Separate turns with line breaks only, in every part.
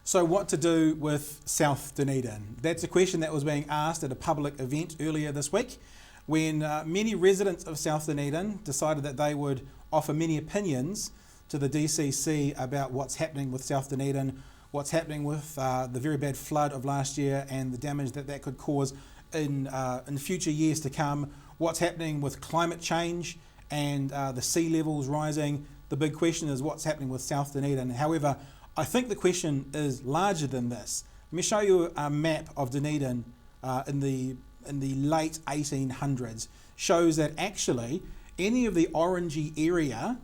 So what to do with South Dunedin? That's a question that was being asked at a public event earlier this week when many residents of South Dunedin decided that they would offer many opinions to the DCC about what's happening with South Dunedin, what's happening with the very bad flood of last year and the damage that that could cause in future years to come, what's happening with climate change and the sea levels rising. The big question is what's happening with South Dunedin. However, I think the question is larger than this. Let me show you a map of Dunedin in the late 1800s. Shows that actually any of the orangey area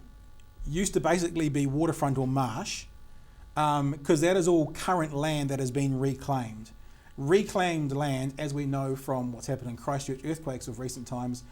used to basically be waterfront or marsh, because that is all current land that has been reclaimed. Reclaimed land, as we know from what's happened in Christchurch earthquakes of recent times,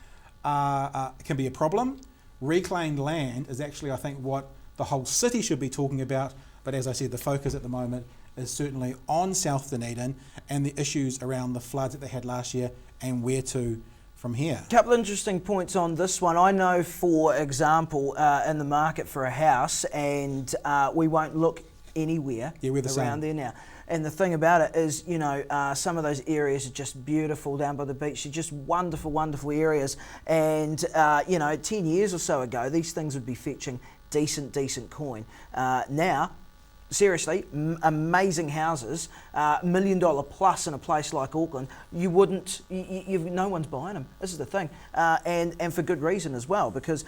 can be a problem. Reclaimed land is actually, I think, what the whole city should be talking about. But as I said, the focus at the moment is certainly on South Dunedin and the issues around the floods that they had last year and where to from here.
A couple of interesting points on this one. I know, for example, in the market for a house, and we won't look anywhere around there now. And the thing about it is, you know, some of those areas are just beautiful down by the beach. They're just wonderful, wonderful areas. And, you know, 10 years or so ago, these things would be fetching decent coin. Now, seriously, amazing houses, $1 million plus in a place like Auckland. You wouldn't, no one's buying them. This is the thing, and for good reason as well, because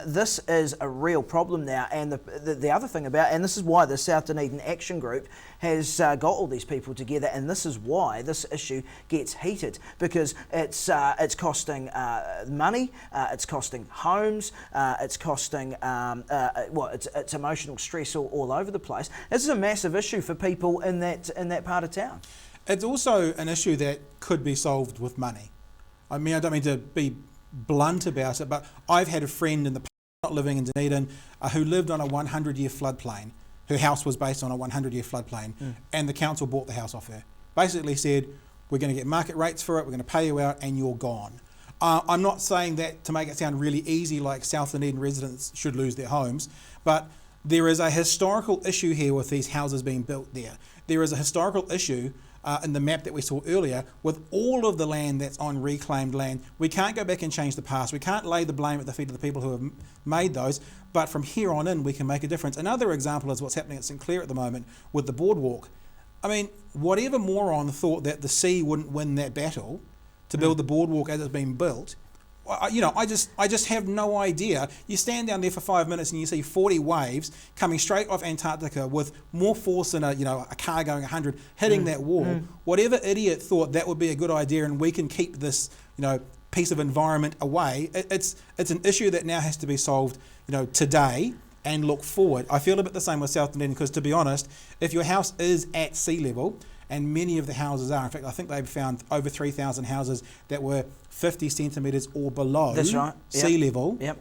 this is a real problem now. And the other thing about, and this is why the South Dunedin Action Group has got all these people together, and this is why this issue gets heated, because it's costing money, it's costing homes, it's costing it's emotional stress all over the place. This is a massive issue for people in that part of town.
It's also an issue that could be solved with money. I mean, I don't mean to be blunt about it, but I've had a friend in the past, not living in Dunedin, who lived on a 100-year floodplain. Her house was based on a 100-year floodplain, and the council bought the house off her. Basically said, we're going to get market rates for it, we're going to pay you out, and you're gone. I'm not saying that to make it sound really easy, like South Dunedin residents should lose their homes, but there is a historical issue here with these houses being built there. There is a historical issue in the map that we saw earlier with all of the land that's on reclaimed land. We can't go back and change the past. We can't lay the blame at the feet of the people who have made those, but from here on in we can make a difference. Another example is what's happening at St Clair at the moment with the boardwalk. I mean, whatever moron thought that the sea wouldn't win that battle to build the boardwalk as it's been built, you know, I just have no idea. You stand down there for 5 minutes and you see 40 waves coming straight off Antarctica with more force than a car going 100 hitting that wall. Whatever idiot thought that would be a good idea and we can keep this, you know, piece of environment away. It's an issue that now has to be solved, you know, today and look forward. I feel a bit the same with South Dunedin because, to be honest, if your house is at sea level, and many of the houses are. In fact, I think they've found over 3,000 houses that were 50 centimetres or below sea level.
Yep.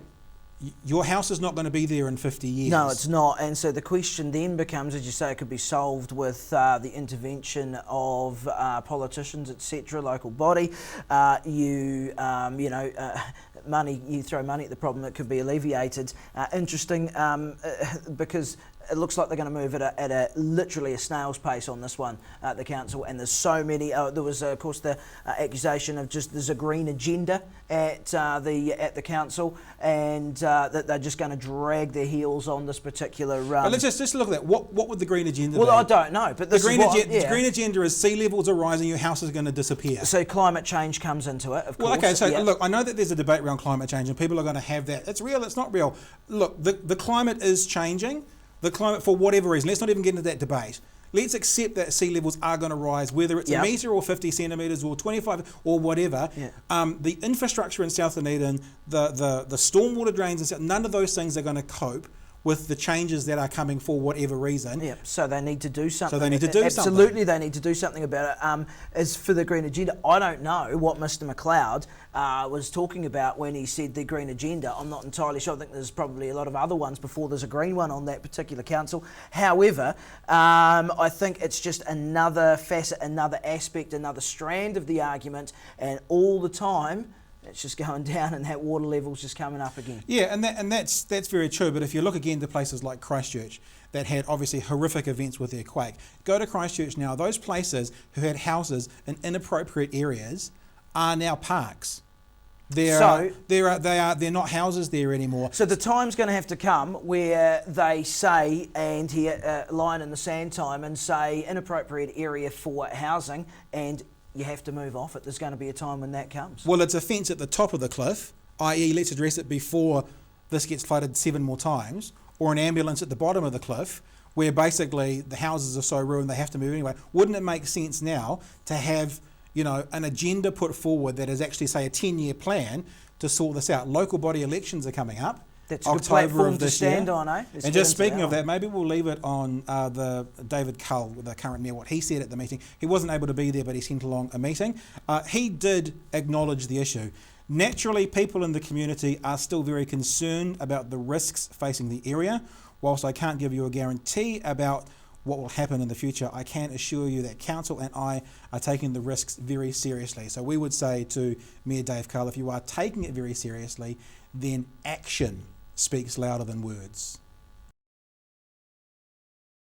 Your house is not going to be there in 50 years.
No, it's not. And so the question then becomes, as you say, it could be solved with the intervention of politicians, etc., local body. Money. You throw money at the problem, it could be alleviated. Interesting, because it looks like they're going to move at literally a snail's pace on this one at the council, and there's so many. There was, of course, the accusation of there's a green agenda at the council, and that they're just going to drag their heels on this particular.
But let's just look at that. What would the green agenda be?
Well, I don't know, but the
green agenda is sea levels are rising, your house is going to disappear.
So climate change comes into it, of course.
Well, okay, so look, I know that there's a debate around climate change, and people are going to have that. It's real, it's not real. Look, the climate is changing. The climate, for whatever reason, let's not even get into that debate. Let's accept that sea levels are going to rise, whether it's a metre or 50 centimetres or 25 or whatever. The infrastructure in South Dunedin, the stormwater drains, and none of those things are going to cope with the changes that are coming for whatever reason.
Yeah, so they need to do something.
Absolutely,
they need to do something about it. As for the green agenda, I don't know what Mr McLeod was talking about when he said the green agenda. I'm not entirely sure. I think there's probably a lot of other ones before there's a green one on that particular council. However, I think it's just another facet, another aspect, another strand of the argument, and all the time it's just going down and that water level's just coming up again.
Yeah, and that's very true. But if you look again to places like Christchurch that had obviously horrific events with their quake, go to Christchurch now. Those places who had houses in inappropriate areas are now parks. They're not houses there anymore.
So the time's going to have to come where they say, and here line in the sand time and say inappropriate area for housing, and you have to move off it. There's going to be a time when that comes.
Well, it's a fence at the top of the cliff, i.e. let's address it before this gets flooded 7 more times, or an ambulance at the bottom of the cliff where basically the houses are so ruined they have to move anyway. Wouldn't it make sense now to have, you know, an agenda put forward that is actually, say, a 10-year plan to sort this out? Local body elections are coming up.
That's a good platform to stand on, eh?
And just speaking of that, maybe we'll leave it on the David Cull, the current mayor, what he said at the meeting. He wasn't able to be there, but he sent along a meeting. He did acknowledge the issue. Naturally, people in the community are still very concerned about the risks facing the area. Whilst I can't give you a guarantee about what will happen in the future, I can assure you that Council and I are taking the risks very seriously. So we would say to Mayor Dave Cull, if you are taking it very seriously, then action speaks louder than words.